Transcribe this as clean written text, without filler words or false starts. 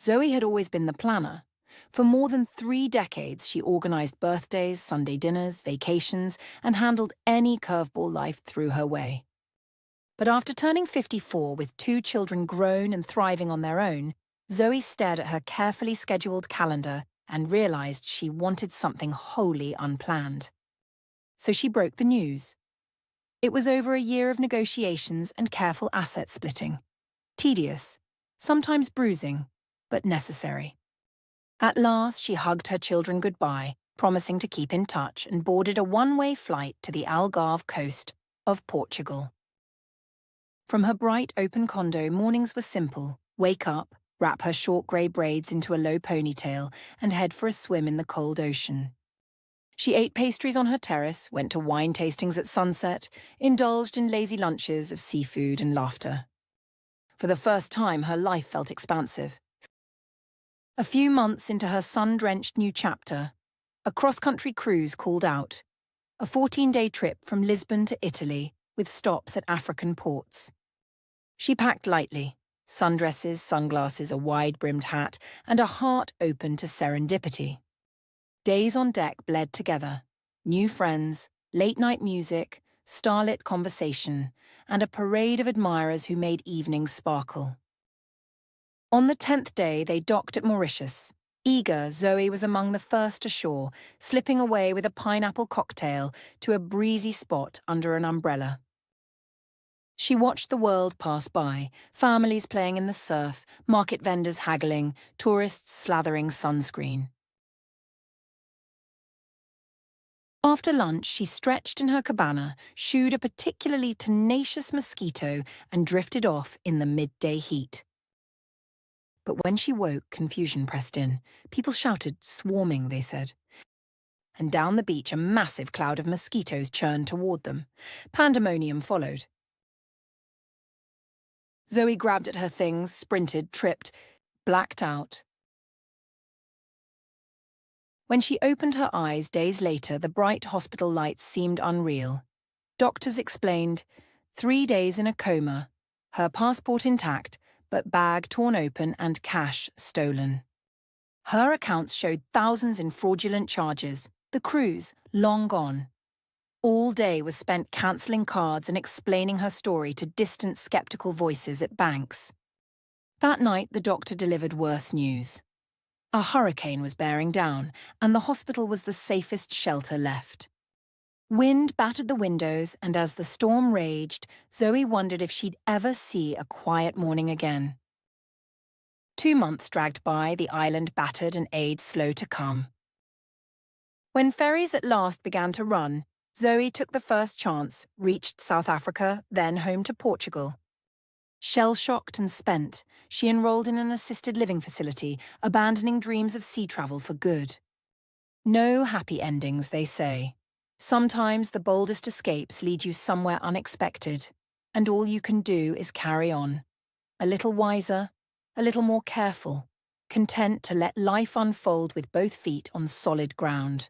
Zoey had always been the planner. For more than 3 decades, she organized birthdays, Sunday dinners, vacations, and handled any curveball life threw her way. But after turning 54 with 2 children grown and thriving on their own, Zoey stared at her carefully scheduled calendar and realized she wanted something wholly unplanned. So she broke the news. It was over a year of negotiations and careful asset splitting. Tedious, sometimes bruising, but necessary. At last, she hugged her children goodbye, promising to keep in touch, and boarded a one-way flight to the Algarve coast of Portugal. From her bright, open condo, mornings were simple. Wake up, wrap her short grey braids into a low ponytail, and head for a swim in the cold ocean. She ate pastries on her terrace, went to wine tastings at sunset, indulged in lazy lunches of seafood and laughter. For the first time, her life felt expansive. A few months into her sun-drenched new chapter, a cross-country cruise called out, a 14-day trip from Lisbon to Italy with stops at African ports. She packed lightly, sundresses, sunglasses, a wide-brimmed hat, and a heart open to serendipity. Days on deck bled together, new friends, late-night music, starlit conversation, and a parade of admirers who made evenings sparkle. On the 10th day, they docked at Mauritius. Eager, Zoey was among the first ashore, slipping away with a pineapple cocktail to a breezy spot under an umbrella. She watched the world pass by, families playing in the surf, market vendors haggling, tourists slathering sunscreen. After lunch, she stretched in her cabana, shooed a particularly tenacious mosquito, and drifted off in the midday heat. But when she woke, confusion pressed in. People shouted, "Swarming," they said. And down the beach, a massive cloud of mosquitoes churned toward them. Pandemonium followed. Zoey grabbed at her things, sprinted, tripped, blacked out. When she opened her eyes days later, the bright hospital lights seemed unreal. Doctors explained, 3 days in a coma, her passport intact, but bag torn open and cash stolen. Her accounts showed thousands in fraudulent charges, the cruise long gone. All day was spent cancelling cards and explaining her story to distant skeptical voices at banks. That night, the doctor delivered worse news. A hurricane was bearing down, and the hospital was the safest shelter left. Wind battered the windows, and as the storm raged, Zoey wondered if she'd ever see a quiet morning again. 2 months dragged by, the island battered and aid slow to come. When ferries at last began to run, Zoey took the first chance, reached South Africa, then home to Portugal. Shell-shocked and spent, she enrolled in an assisted living facility, abandoning dreams of sea travel for good. No happy endings, they say. Sometimes the boldest escapes lead you somewhere unexpected, and all you can do is carry on. A little wiser, a little more careful, content to let life unfold with both feet on solid ground.